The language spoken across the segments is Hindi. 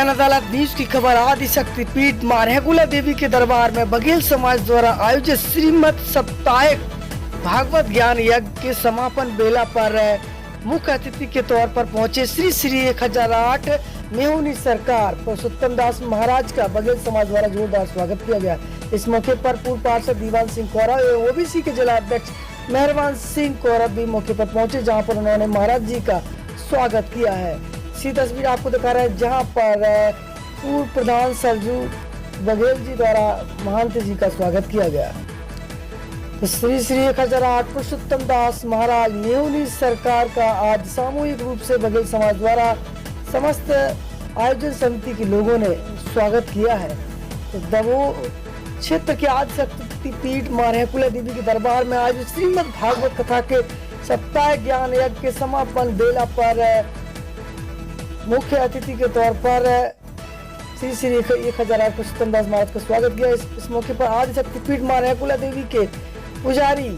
जन अदालत न्यूज की खबर। आदि शक्तिपीठ मां रेकुला देवी के दरबार में बघेल समाज द्वारा आयोजित श्रीमद साप्ताहिक भागवत ज्ञान यज्ञ के समापन बेला पर मुख्य अतिथि के तौर पर पहुंचे श्री श्री 1008 मेहुनी सरकार पुरुषोत्तम दास महाराज का बघेल समाज द्वारा जोरदार स्वागत किया गया। इस मौके पर पूर्व पार्षद दीवान सिंह कौरा एवं ओबीसी के जिला अध्यक्ष मेहरबान सिंह कौरा भी मौके पर पहुंचे, जहां पर उन्होंने महाराज जी का स्वागत किया है। इसी तस्वीर आपको दिखा रहे हैं जहां पर पूर्व प्रधान सरजू बघेल जी द्वारा महंत जी का स्वागत किया गया। तो श्री श्री 1008 पुरुषोत्तम दास महाराज मेहुनी सरकार का आज सामूहिक रूप से बघेल समाज द्वारा समस्त आयोजन समिति के लोगों ने स्वागत किया है। तो दमोह क्षेत्र के आदि शक्तिपीठ मां रेकुला देवी के दरबार में आज श्रीमद भागवत कथा के सप्ताह ज्ञान यज्ञ के समापन बेला पर मुख्य अतिथि के तौर पर श्री श्री 1008 पुरुषोत्तम दास महाराज का स्वागत किया। इस मौके पर आदि शक्तिपीठ मां रेकुला देवी के पुजारी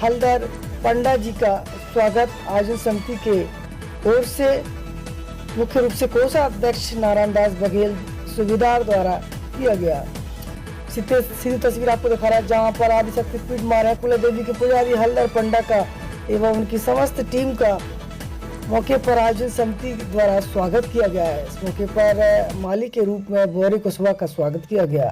हलदर पंडा जी का स्वागत आयोजन समिति के ओर से मुख्य रूप से कोषाध्यक्ष नारायण दास बघेल सुविधार द्वारा किया गया। सीधी तस्वीर आपको दिखा रहा है जहां पर आदि शक्तिपीठ मां रेकुला देवी के पुजारी हलदर पंडा का एवं उनकी समस्त टीम का मौके पर आयोजन समिति द्वारा स्वागत किया गया है। इस मौके पर माली के रूप में बोरी कुशवाहा का स्वागत किया गया।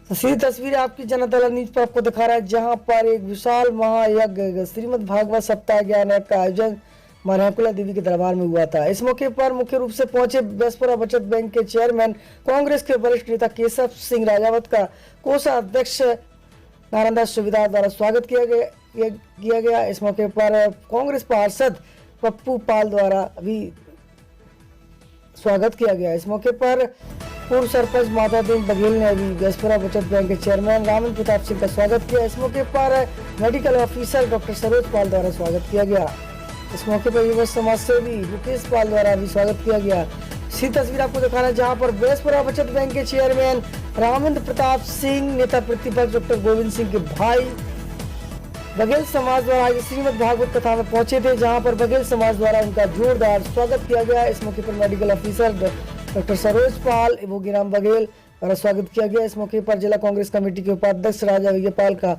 तो सीधी तस्वीर आपकी जन अदालत न्यूज पर आपको दिखा रहा है जहां पर एक विशाल महायज्ञ श्रीमद भागवत सप्ताह ज्ञान यज्ञ का आयोजन मां रेकुला देवी के दरबार में हुआ था। इस मौके पर मुख्य रूप से पहुंचे बेसपुरा बचत बैंक के चेयरमैन कांग्रेस के वरिष्ठ नेता केशव सिंह राजावत का कोषाध्यक्ष नारायण दास सुविधार द्वारा स्वागत किया गया। इस मौके पर कांग्रेस पार्षद पप्पू पाल द्वारा भी स्वागत किया गया। इस मौके पर पूर्व सरपंच माता देवी बघेल ने भी बेसपुरा बचत बैंक के चेयरमैन रामेंद्र प्रताप सिंह का स्वागत किया। इस मौके पर मेडिकल ऑफिसर डॉक्टर सरोज पाल द्वारा स्वागत किया गया। इस मौके पर युवा समाज सेवी मुकेश पाल द्वारा भी स्वागत किया गया। इसी तस्वीर आपको दिखाना जहां पर बेसपुरा बचत बैंक के चेयरमैन रामेंद्र प्रताप सिंह नेता प्रतिपक्ष डॉक्टर गोविंद सिंह के भाई बघेल समाज द्वारा आज श्रीमद भागवत कथा में पहुंचे थे, जहां पर बघेल समाज द्वारा उनका जोरदार स्वागत किया गया। इस मौके पर मेडिकल ऑफिसर डॉक्टर सरोज पाल एवं गिराम बघेल द्वारा स्वागत किया गया। इस मौके पर जिला कांग्रेस कमेटी के उपाध्यक्ष राजा विजयपाल का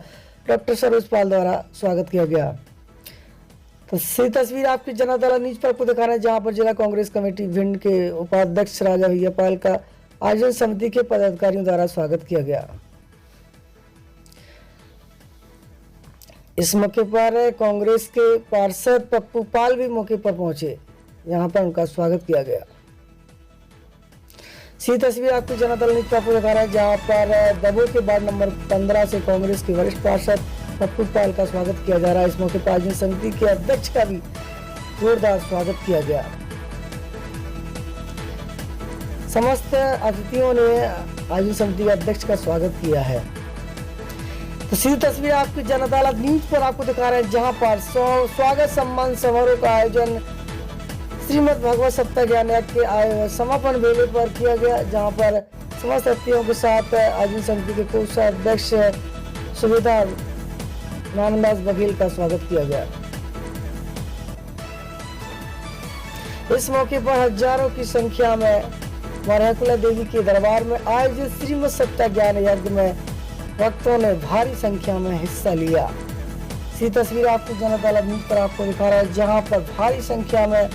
डॉक्टर सरोज पाल द्वारा स्वागत किया गया। तो ये तस्वीर आपकी जन अदालत न्यूज पर आपको दिखा रहे हैं जहां पर जिला कांग्रेस कमेटी भिंड के उपाध्यक्ष राजा विजयपाल का आयोजन समिति के पदाधिकारियों द्वारा स्वागत किया गया। इस मौके पर कांग्रेस के पार्षद पप्पू पाल भी मौके पर पहुंचे, यहां पर उनका स्वागत किया गया। सी तस्वीर आपको जन अदालत न्यूज पर आपको दिखा रहा है जहां पर दमोह के वार्ड नंबर 15 से कांग्रेस के वरिष्ठ पार्षद पप्पू पाल का स्वागत किया जा रहा है। इस मौके पर आयोजन समिति के अध्यक्ष का भी जोरदार स्वागत किया गया। समस्त अतिथियों ने आयोजन समिति के अध्यक्ष का स्वागत किया है। तो सीधी तस्वीर आपकी जन अदालत न्यूज पर आपको दिखा रहे हैं जहां पर स्वागत सम्मान समारोह का आयोजन श्रीमद भागवत सप्ताह ज्ञान यज्ञ के समापन बेले पर किया गया, जहां पर समस्त अतिथियों के साथ आयोजन समिति के कोषाध्यक्ष सुविधार नारायण दास बघेल का स्वागत किया गया। इस मौके पर हजारों की संख्या में मां रेकुला देवी के दरबार में आयोजित श्रीमद सप्ताह ज्ञान यज्ञ में भक्तों ने भारी संख्या में हिस्सा लिया। इसी तस्वीर आपको जन अदालत न्यूज पर आपको दिखा रहा है जहां पर भारी संख्या में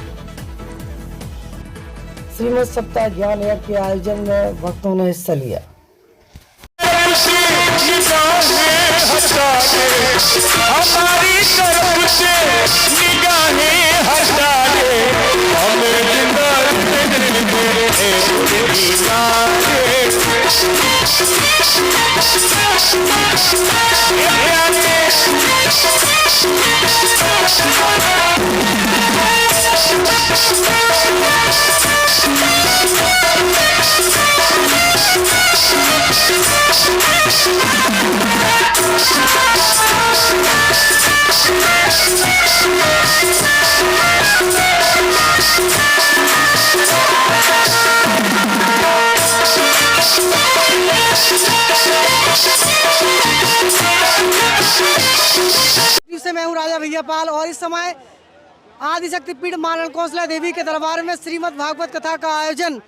श्रीमद सप्ताह ज्ञान यज्ञ के आयोजन में भक्तों ने हिस्सा लिया। हमारी तरफ से निगाहें हटा दे, हमें मैं हूं राजा विजयपाल और इस समय आदि शक्तिपीठ मां रेकुला देवी के दरबार में श्रीमद भागवत कथा का आयोजन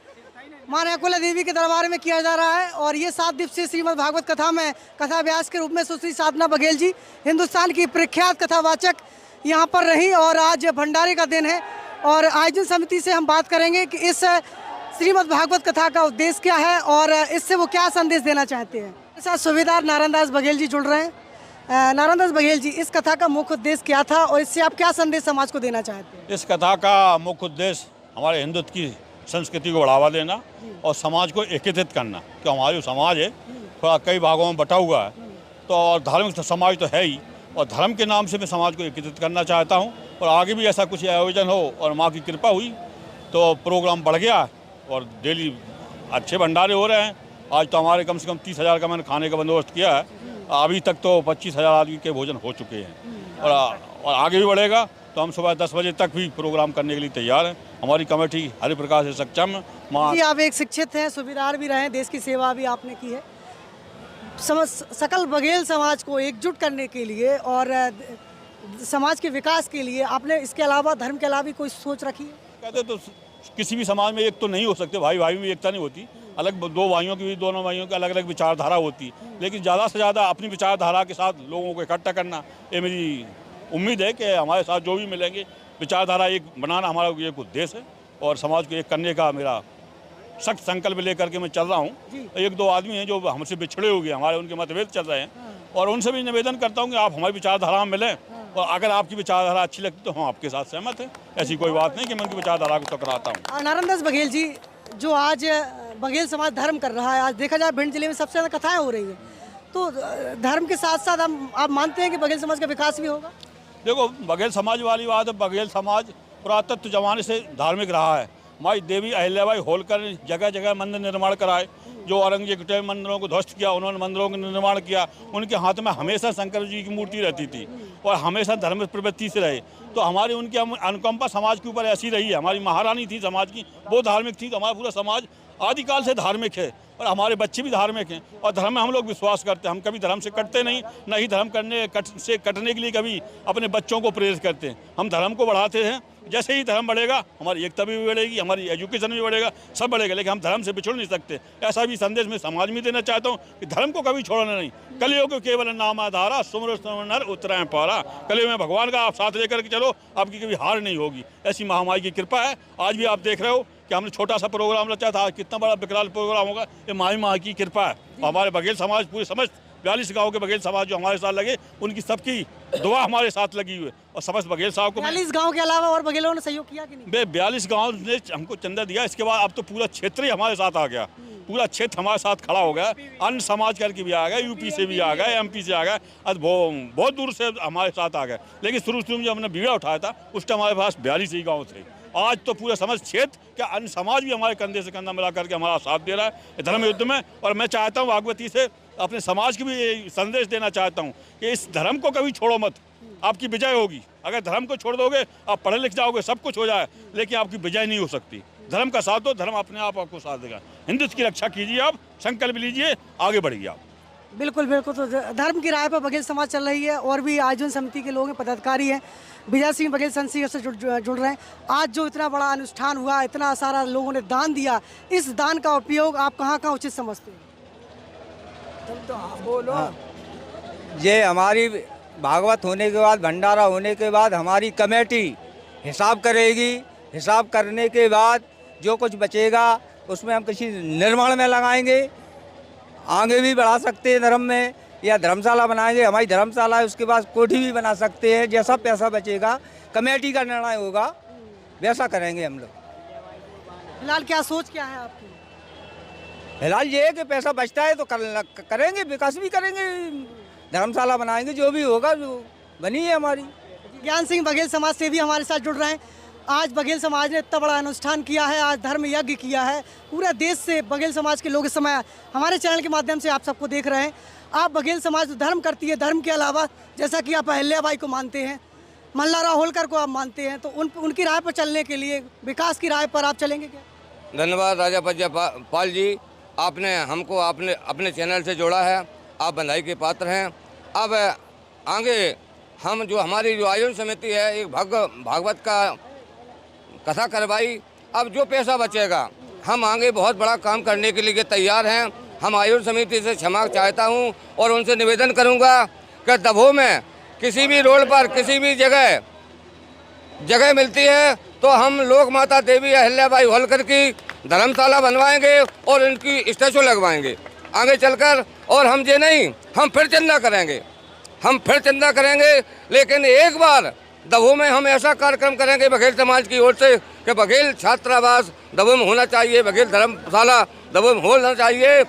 मां कुला देवी के दरबार में किया जा रहा है। और ये 7 दिवसीय श्रीमद् भागवत कथा में कथा व्यास के रूप में सुश्री साधना बघेल जी हिंदुस्तान की प्रख्यात कथावाचक यहाँ पर रही और आज भंडारे का दिन है। और आयोजन समिति से हम बात करेंगे कि इस श्रीमद् भागवत कथा का उद्देश्य क्या है और इससे वो क्या संदेश देना चाहते हैं। मेरे साथ सूबेदार नारायण दास बघेल जी जुड़ रहे हैं। नारायण दास बघेल जी, इस कथा का मुख्य उद्देश्य क्या था और इससे आप क्या संदेश समाज को देना चाहते हैं? इस कथा का मुख्य उद्देश्य हमारे हिंदुत्व की संस्कृति को बढ़ावा देना और समाज को एकीकृत करना। कि हमारा जो समाज है थोड़ा कई भागों में बटा हुआ है, तो और धार्मिक समाज तो है ही, और धर्म के नाम से मैं समाज को एकीकृत करना चाहता हूँ। और आगे भी ऐसा कुछ आयोजन हो और माँ की कृपा हुई तो प्रोग्राम बढ़ गया और डेली अच्छे भंडारे हो रहे हैं। आज तो हमारे कम से कम 30,000 का मैंने खाने का बंदोबस्त किया है। अभी तक तो 25,000 आदमी के भोजन हो चुके हैं और आगे भी बढ़ेगा। तो हम सुबह 10 बजे तक भी प्रोग्राम करने के लिए तैयार हैं। हमारी कमेटी हरिप्रकाश से सक्षम जी, आप एक शिक्षित हैं, सूबेदार भी रहे, देश की सेवा भी आपने की है। सकल बघेल समाज को एकजुट करने के लिए और समाज के विकास के लिए आपने इसके अलावा धर्म के अलावा भी कोई सोच रखी है? कहते तो किसी भी समाज में एक तो नहीं हो सकते, भाई भाई में एकता नहीं होती। अलग दो भाइयों की भी, दोनों भाइयों की अलग अलग विचारधारा होती, लेकिन ज़्यादा से ज़्यादा अपनी विचारधारा के साथ लोगों को इकट्ठा करना, ये मेरी उम्मीद है कि हमारे साथ जो भी मिलेंगे विचारधारा एक बनाना हमारा एक उद्देश्य है। और समाज को एक करने का मेरा सख्त संकल्प लेकर के मैं चल रहा हूँ। एक दो आदमी हैं जो हमसे बिछड़े हो गए, हमारे उनके मतभेद चल रहे हैं, और उनसे भी निवेदन करता हूँ कि आप हमारी विचारधारा में मिलें, और अगर आपकी विचारधारा अच्छी लगती तो हम आपके साथ सहमत हैं। ऐसी कोई बात नहीं कि मैं उनकी विचारधारा को टकराता हूँ। नारायण दास बघेल जी, जो आज बघेल समाज धर्म कर रहा है, आज देखा जाए भिंड जिले में सबसे ज़्यादा कथाएं हो रही है, तो धर्म के साथ साथ आप मानते हैं कि बघेल समाज का विकास भी होगा? देखो, बघेल समाज वाली बात है, बघेल समाज पुरातत्व जमाने से धार्मिक रहा है। माई देवी अहिल्याबाई होलकर जगह जगह मंदिर निर्माण कराए। जो औरंगजेब के मंदिरों को ध्वस्त किया, उन्होंने मंदिरों का निर्माण किया। उनके हाथ में हमेशा शंकर जी की मूर्ति रहती थी और हमेशा धर्म प्रवृत्ति से रहे। तो हमारी उनकी अनुकंपा समाज के ऊपर ऐसी रही है। हमारी महारानी थी समाज की, वो धार्मिक थी, तो हमारा पूरा समाज आदिकाल से धार्मिक है और हमारे बच्चे भी धार्मिक हैं और धर्म में हम लोग विश्वास करते हैं। हम कभी धर्म से कटते नहीं, न ही धर्म से कटने के लिए कभी अपने बच्चों को प्रेरित करते हैं। हम धर्म को बढ़ाते हैं। जैसे ही धर्म बढ़ेगा हमारी एकता भी बढ़ेगी, हमारी एजुकेशन भी बढ़ेगा, सब बढ़ेगा, लेकिन हम धर्म से बिछड़ नहीं सकते। ऐसा भी संदेश मैं समाज में देना चाहता हूँ कि धर्म को कभी छोड़ना नहीं। कलियुग को केवल नाम आधारा, सुमर नर उतराएं पारा। कलियुग में भगवान का आप साथ लेकर के चलो, आपकी कभी हार नहीं होगी। ऐसी महामाई की कृपा है। आज भी आप देख रहे हो कि हमने छोटा सा प्रोग्राम रचा था, आज कितना बड़ा विकराल प्रोग्राम होगा। ये माई की कृपा है। हमारे बघेल समाज पूरे समस्त 42 गाँव के बघेल समाज जो हमारे साथ लगे, उनकी सबकी दुआ हमारे साथ लगी हुई है। और समस्त बघेल साहब को 42 गांव के अलावा और बघेलों ने सहयोग किया कि नहीं? 42 गांव ने हमको चंदा दिया। इसके बाद अब तो पूरा क्षेत्र ही हमारे साथ आ गया, पूरा क्षेत्र हमारे साथ खड़ा हो गया। अन्य समाज करके भी आ गए, यूपी से भी आ गए, एमपी से आ गए, आज बहुत दूर से हमारे साथ आ गए। लेकिन शुरू में जब हमने बीड़ा उठाया था उस टाइम हमारे पास 42 ही गाँव थे। आज तो पूरा समस्त क्षेत्र क्या अन्य समाज भी हमारे कंधे से कंधा मिला करके हमारा साथ दे रहा है धर्म युद्ध में। और मैं चाहता हूँ भागवती से अपने समाज की भी ये संदेश देना चाहता हूँ कि इस धर्म को कभी छोड़ो मत, आपकी विजय होगी। अगर धर्म को छोड़ दोगे, आप पढ़े लिख जाओगे, सब कुछ हो जाए, लेकिन आपकी विजय नहीं हो सकती। धर्म का साथ दो, धर्म अपने आप आपको साथ देगा। हिंदुत्व की रक्षा कीजिए, आप संकल्प लीजिए, आगे बढ़िए आप। बिल्कुल बिल्कुल। तो धर्म की राह पर बघेल समाज चल रही है और भी आयोजन समिति के लोग हैं, पदाधिकारी हैं, विजय सिंह बघेल संसी से जुड़ रहे हैं। आज जो इतना बड़ा अनुष्ठान हुआ, इतना सारा लोगों ने दान दिया, इस दान का उपयोग आप कहाँ कहाँ उचित समझते हैं? तो बोलो। ये हमारी भागवत होने के बाद, भंडारा होने के बाद हमारी कमेटी हिसाब करेगी। हिसाब करने के बाद जो कुछ बचेगा उसमें हम किसी निर्माण में लगाएंगे। आगे भी बढ़ा सकते हैं धर्म में, या धर्मशाला बनाएंगे। हमारी धर्मशाला है, उसके बाद कोठी भी बना सकते हैं। जैसा पैसा बचेगा कमेटी का निर्णय होगा, वैसा करेंगे हम लोग। फिलहाल क्या सोच क्या है आपकी? फिलहाल ये है कि पैसा बचता है तो करेंगे, विकास भी करेंगे, धर्मशाला बनाएंगे, जो भी होगा जो बनी है हमारी। ज्ञान सिंह बघेल समाज से भी हमारे साथ जुड़ रहे हैं। आज बघेल समाज ने इतना बड़ा अनुष्ठान किया है, आज धर्म यज्ञ किया है। पूरे देश से बघेल समाज के लोग इस समय हमारे चैनल के माध्यम से आप सबको देख रहे हैं। आप बघेल समाज धर्म करती है, धर्म के अलावा जैसा कि आप अहिल्याबाई को मानते हैं, मल्हारराव होलकर को आप मानते हैं, तो उनकी राह पर चलने के लिए, विकास की राह पर आप चलेंगे क्या? धन्यवाद राजा पाल जी, आपने हमको अपने चैनल से जोड़ा है, आप बधाई के पात्र हैं। अब आगे हम जो हमारी जो आयोजन समिति है, एक भागवत का कथा करवाई। अब जो पैसा बचेगा हम आगे बहुत बड़ा काम करने के लिए तैयार हैं। हम आयोजन समिति से क्षमा चाहता हूं और उनसे निवेदन करूंगा कि दभो में किसी भी रोड पर किसी भी जगह मिलती है तो हम लोक माता देवी अहिल्याबाई होलकर की धर्मशाला बनवाएंगे और इनकी स्टैचू लगवाएंगे आगे चलकर। और हम ये नहीं, हम फिर चंदा करेंगे, लेकिन एक बार दभो में हम ऐसा कार्यक्रम करेंगे बघेल समाज की ओर से कि बघेल छात्रावास दभो में होना चाहिए, बघेल धर्मशाला दभो में होना चाहिए,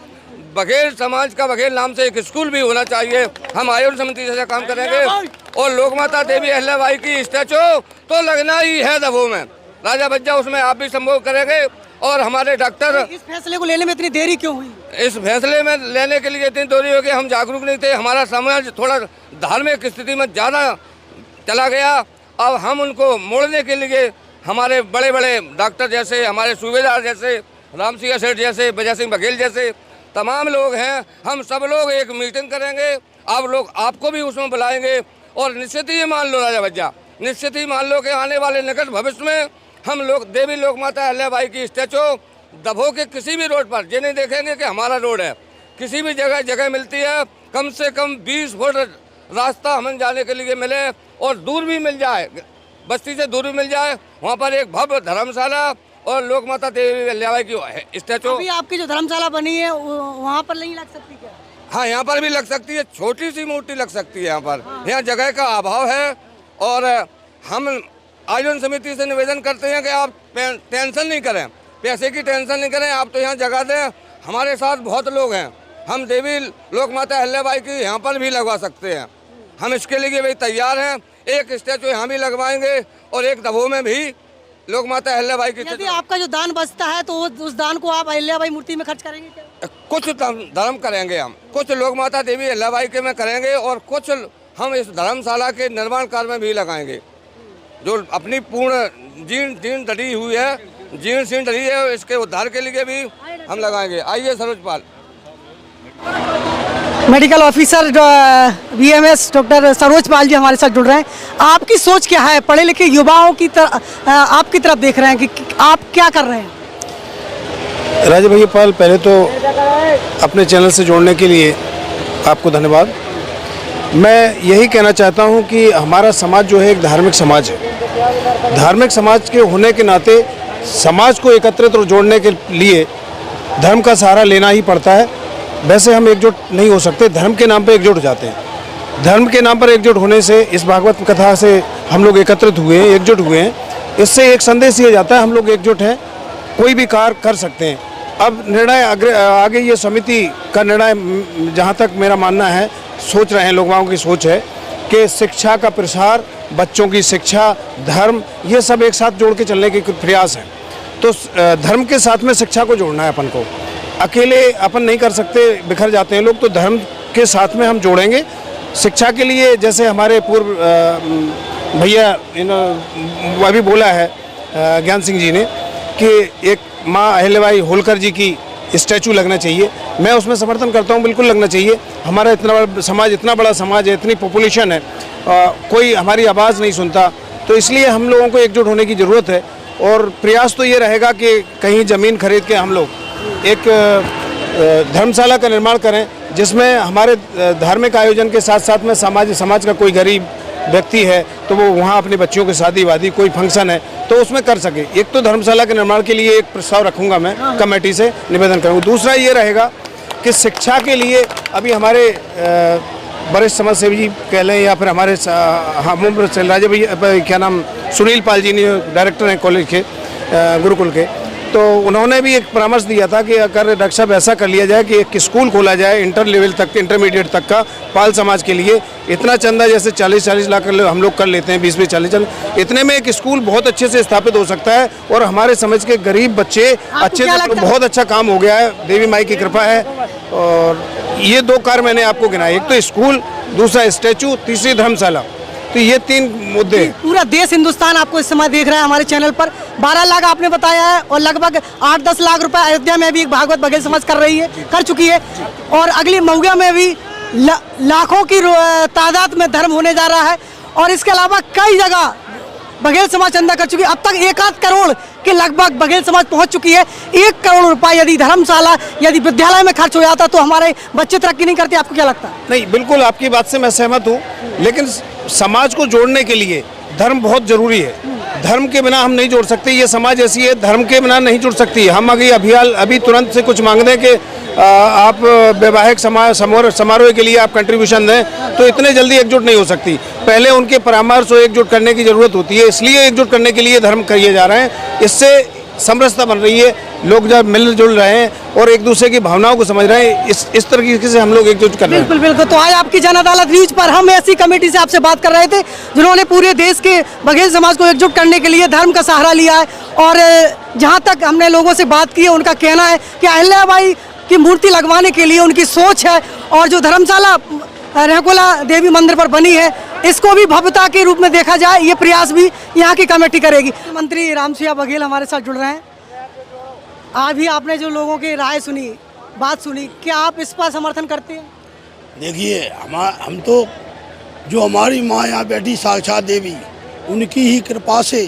बघेल समाज का बघेल नाम से एक स्कूल भी होना चाहिए। हम आयोजन समिति से काम करेंगे और लोकमाता देवी अहिल्याबाई की स्टैचू तो लगना ही है दभो में। राजा बज्जा उसमें आप भी संभोग करेंगे और हमारे डॉक्टर। इस फैसले को लेने में इतनी देरी क्यों हुई? इस फैसले में लेने के लिए इतनी देरी हो गई, हम जागरूक नहीं थे, हमारा समाज थोड़ा धार्मिक स्थिति में ज़्यादा चला गया। अब हम उनको मोड़ने के लिए हमारे बड़े बड़े डॉक्टर जैसे, हमारे सूबेदार जैसे, राम सिंह सेठ जैसे, बजय सिंह बघेल जैसे तमाम लोग हैं, हम सब लोग एक मीटिंग करेंगे। आप लोग, आपको भी उसमें बुलाएंगे और निश्चित ही मान लो राजा बच्चा, निश्चित ही मान लो कि आने वाले निकट भविष्य में हम लोग देवी लोक माता अहिल्याबाई की स्टैचू दभो के किसी भी रोड पर, ये नहीं देखेंगे कि हमारा रोड है, किसी भी जगह मिलती है, कम से कम 20 फुट रास्ता हमें जाने के लिए मिले और दूर भी मिल जाए, बस्ती से दूर भी मिल जाए, वहाँ पर एक भव्य धर्मशाला और लोक माता देवी अहिल्याबाई की स्टैचू। अभी आपकी जो धर्मशाला बनी है वहाँ पर नहीं लग सकती क्या? हाँ, यहाँ पर भी लग सकती है, छोटी सी मूर्ति लग सकती है यहाँ पर। यहाँ जगह का अभाव है और हम आयोजन समिति से निवेदन करते हैं कि आप टेंशन नहीं करें, पैसे की टेंशन नहीं करें, आप तो यहाँ जगह दें। हमारे साथ बहुत लोग हैं, हम देवी लोक माता अहिल्याबाई की यहाँ पर भी लगवा सकते हैं, हम इसके लिए भी तैयार हैं। एक स्टैचू यहाँ भी लगवाएंगे और एक दभो में भी लोक माता अहिल्याबाई की। यदि आपका जो दान बचता है तो उस दान को आप अहिल्याबाई मूर्ति में खर्च करेंगे क्या? कुछ धर्म करेंगे हम, कुछ लोक माता देवी अहिल्याबाई के में करेंगे और कुछ हम इस धर्मशाला के निर्माण कार्य में भी लगाएंगे। जो अपनी पूर्ण जीर्ण डरी हुई है, जीर्ण शीर्ण डरी है, इसके उद्धार के लिए भी हम लगाएंगे। आइए Saroj Pal. Medical officer BMS doctor Saroj Pal जी हमारे साथ जुड़ रहे हैं। आपकी सोच क्या है? पढ़े लिखे युवाओं की तरफ आपकी तरफ देख रहे हैं कि आप क्या कर रहे हैं? राजा भैया पाल, पहले तो अपने चैनल से जोड़ने के लिए आपको धन्यवाद। मैं यही कहना चाहता हूं कि हमारा समाज जो है एक धार्मिक समाज है। धार्मिक समाज के होने के नाते समाज को एकत्रित और जोड़ने के लिए धर्म का सहारा लेना ही पड़ता है। वैसे हम एकजुट नहीं हो सकते, धर्म के नाम पर एकजुट हो जाते हैं। धर्म के नाम पर एकजुट होने से, इस भागवत कथा से हम लोग एकत्रित हुए हैं, एकजुट हुए हैं। इससे एक संदेश ये जाता है हम लोग एकजुट हैं, कोई भी कार्य कर सकते हैं। अब निर्णय आगे ये समिति का निर्णय, जहाँ तक मेरा मानना है, सोच रहे हैं, लोगों की सोच है कि शिक्षा का प्रसार, बच्चों की शिक्षा, धर्म, ये सब एक साथ जोड़ के चलने के प्रयास है। तो धर्म के साथ में शिक्षा को जोड़ना है अपन को, अकेले अपन नहीं कर सकते, बिखर जाते हैं लोग। तो धर्म के साथ में हम जोड़ेंगे शिक्षा के लिए। जैसे हमारे पूर्व भैया अभी बोला है ज्ञान सिंह जी ने कि एक माँ अहिल्याबाई होलकर जी की स्टैचू लगना चाहिए, मैं उसमें समर्थन करता हूँ, बिल्कुल लगना चाहिए। हमारा इतना बड़ा समाज है, इतनी पॉपुलेशन है, कोई हमारी आवाज़ नहीं सुनता, तो इसलिए हम लोगों को एकजुट होने की ज़रूरत है। और प्रयास तो ये रहेगा कि कहीं ज़मीन खरीद के हम लोग एक धर्मशाला का निर्माण करें, जिसमें हमारे धार्मिक आयोजन के साथ साथ में समाज का कोई गरीब व्यक्ति है तो वो वहाँ अपने बच्चों की शादी वादी, कोई फंक्शन है तो उसमें कर सके। एक तो धर्मशाला के निर्माण के लिए एक प्रस्ताव रखूंगा, मैं कमेटी से निवेदन करूँगा। दूसरा ये रहेगा कि शिक्षा के लिए अभी हमारे वरिष्ठ समाज सेवी जी कह लें या फिर हमारे राजा भैया क्या नाम सुनील पाल जी ने, डायरेक्टर हैं कॉलेज के, गुरुकुल के, तो उन्होंने भी एक परामर्श दिया था कि अगर डॉक्टर साहब ऐसा कर लिया जाए कि एक स्कूल खोला जाए इंटर लेवल तक, इंटरमीडिएट तक का, पाल समाज के लिए। इतना चंदा जैसे 40-40 लाख हम लोग कर लेते हैं, 20-20, 40, इतने में एक स्कूल बहुत अच्छे से स्थापित हो सकता है और हमारे समाज के गरीब बच्चे अच्छे से, बहुत अच्छा काम हो गया है, देवी माई की कृपा है। और ये 2 कार्य मैंने आपको गिनाए, एक तो स्कूल, दूसरा स्टैचू, तीसरी धर्मशाला, तो ये 3 मुद्दे। पूरा देश हिंदुस्तान आपको इस समय देख रहा है हमारे चैनल पर। 12 लाख आपने बताया है और लगभग 8-10 लाख रुपए अयोध्या में भी एक भागवत बघेल समाज कर चुकी है और अगली महुआ में भी लाखों की तादाद में धर्म होने जा रहा है। और इसके अलावा कई जगह बघेल समाज चंदा कर चुकी है। अब तक 1 करोड़ के लगभग बघेल समाज पहुंच चुकी है। 1 करोड़ रुपए यदि धर्मशाला यदि विद्यालय में खर्च हो जाता तो हमारे बच्चे तरक्की नहीं करते। आपको क्या लगता है? नहीं, बिल्कुल आपकी बात से मैं सहमत हूँ, लेकिन समाज को जोड़ने के लिए धर्म बहुत जरूरी है। धर्म के बिना हम नहीं जोड़ सकते। ये समाज ऐसी है, धर्म के बिना नहीं जुड़ सकती। हम अभी तुरंत से कुछ मांग दें कि आप वैवाहिक समारोह के लिए आप कंट्रीब्यूशन दें, तो इतने जल्दी एकजुट नहीं हो सकती। पहले उनके परामर्श को एकजुट करने की जरूरत होती है, इसलिए एकजुट करने के लिए धर्म किए जा रहे हैं। इससे समरसता बन रही है, लोग जब मिलजुल रहे हैं और एक दूसरे की भावनाओं को समझ रहे हैं। इस तरीके से हम लोग एकजुट कर रहे हैं। बिल्कुल बिल्कुल। तो आज आपकी जन अदालत न्यूज पर हम ऐसी कमेटी से आपसे बात कर रहे थे जिन्होंने पूरे देश के बघेल समाज को एकजुट करने के लिए धर्म का सहारा लिया है। और जहां तक हमने लोगों से बात की है, उनका कहना है कि अहिल्याबाई की मूर्ति लगवाने के लिए उनकी सोच है, और जो धर्मशाला रहकोला देवी मंदिर पर बनी है इसको भी भव्यता के रूप में देखा जाए, ये प्रयास भी यहाँ की कमेटी करेगी। मंत्री रामसिंह बघेल हमारे साथ जुड़ रहे हैं। आज भी आपने जो लोगों की राय सुनी, बात सुनी, क्या आप इस पर समर्थन करते हैं? देखिए, हम तो जो हमारी माँ यहाँ बैठी साक्षात देवी, उनकी ही कृपा से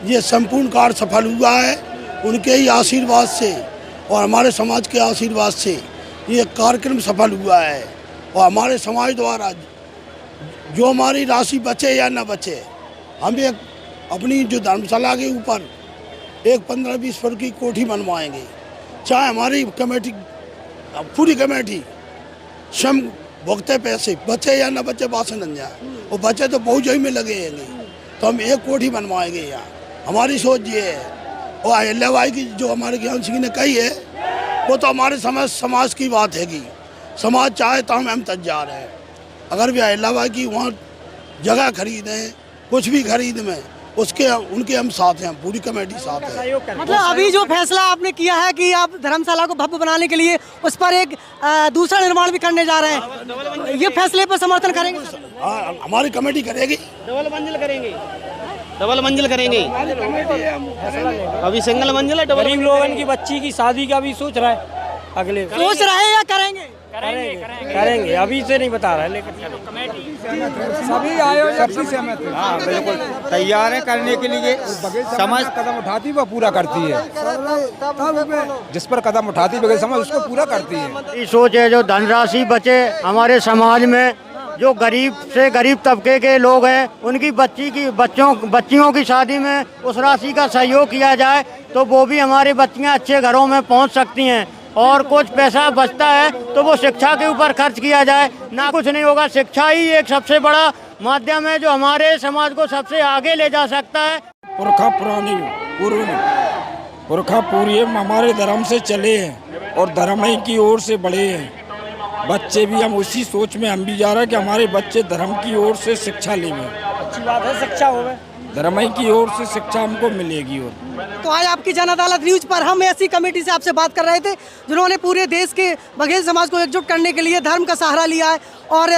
ये संपूर्ण कार्य सफल हुआ है। उनके ही आशीर्वाद से और हमारे समाज के आशीर्वाद से ये कार्यक्रम सफल हुआ है। और हमारे समाज द्वारा जो हमारी राशि बचे या न बचे, हम एक अपनी जो धर्मशाला के ऊपर एक 15-20 फुट की कोठी बनवाएंगे। चाहे हमारी कमेटी, पूरी कमेटी स्वयं भुगते पैसे, बचे या न बचे बात न जाए, और बचे तो बहुत जगह में लगेंगे, तो हम एक कोठी बनवाएंगे यहाँ। हमारी सोच ये है। और अहिल्याबाई की जो हमारे ज्ञान सिंह ने कही है, वो तो हमारे समाज की बात हैगी। समाज चाहे तो हम तैयार हैं। अगर भी अहिल्याबाई की वहाँ जगह खरीदें, कुछ भी खरीद में, उनके हम साथ हैं, पूरी कमेटी साथ है। मतलब अभी जो फैसला आपने किया है कि आप धर्मशाला को भव्य बनाने के लिए उस पर एक दूसरा निर्माण भी करने जा रहे हैं, ये फैसले पर समर्थन करेंगे? हाँ, हमारी कमेटी करेगी। डबल मंजिल करेंगे। अभी सिंगल मंजिल है। गरीब लोगों की बच्ची की शादी का भी सोच रहा है। अगले सोच रहे हैं या करेंगे? करेंगे, अभी से नहीं बता रहा है, लेकिन सभी आयोजक सहमत हैं। हाँ, बिल्कुल तैयार है करने के लिए। समाज कदम उठाती वह पूरा करती है, जिस पर कदम उठाती बघेल समाज उसको पूरा करती है। सोच है जो धनराशि बचे हमारे समाज में, जो गरीब से गरीब तबके के लोग हैं, उनकी बच्चियों की शादी में उस राशि का सहयोग किया जाए तो वो भी हमारी बच्चियां अच्छे घरों में पहुंच सकती हैं। और कुछ पैसा बचता है तो वो शिक्षा के ऊपर खर्च किया जाए, ना कुछ नहीं होगा। शिक्षा ही एक सबसे बड़ा माध्यम है जो हमारे समाज को सबसे आगे ले जा सकता है। पुरखा पूरी हमारे धर्म से चले हैं और धर्म ही की ओर से बढ़े हैं। बच्चे भी हम उसी सोच में हम भी जा रहे हैं कि हमारे बच्चे धर्म की ओर से शिक्षा लेंगे। अच्छी बात है, शिक्षा होवे, धर्म ही की ओर से शिक्षा हमको मिलेगी। और तो आज आपकी जन अदालत न्यूज पर हम ऐसी कमेटी से आपसे बात कर रहे थे जिन्होंने पूरे देश के बघेल समाज को एकजुट करने के लिए धर्म का सहारा लिया है। और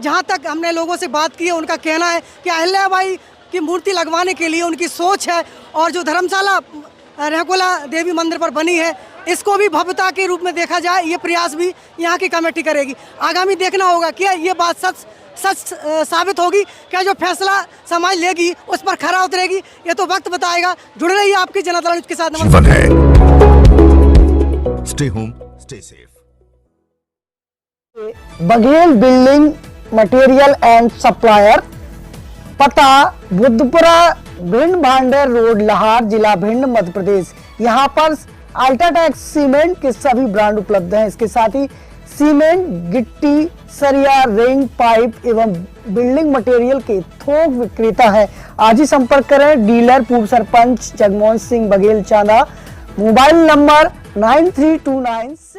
जहां तक हमने लोगों से बात की है, उनका कहना है कि अहिल्याबाई की मूर्ति लगवाने के लिए उनकी सोच है, और जो धर्मशाला रहकोला देवी मंदिर पर बनी है इसको भी भव्यता के रूप में देखा जाए, ये प्रयास भी यहाँ की कमेटी करेगी। आगामी देखना होगा कि ये बात सच साबित होगी, क्या जो फैसला समाज लेगी उस पर खरा उतरेगी, ये तो वक्त बताएगा। जुड़ रही है आपकी जन अदालत के साथ। जीवन है, stay home stay safe. Baghel building material and supplier, पता बुद्धपुरा भिंड भांडेर रोड, लाहौर, जिला भिंड, मध्य प्रदेश। यहाँ पर अल्ट्राटेक सीमेंट के सभी ब्रांड उपलब्ध हैं। इसके साथ ही सीमेंट, गिट्टी, सरिया, रिंग, पाइप एवं बिल्डिंग मटेरियल के थोक विक्रेता है। आज ही संपर्क करें डीलर पूर्व सरपंच जगमोहन सिंह बघेल चांदा। Mobile number 9329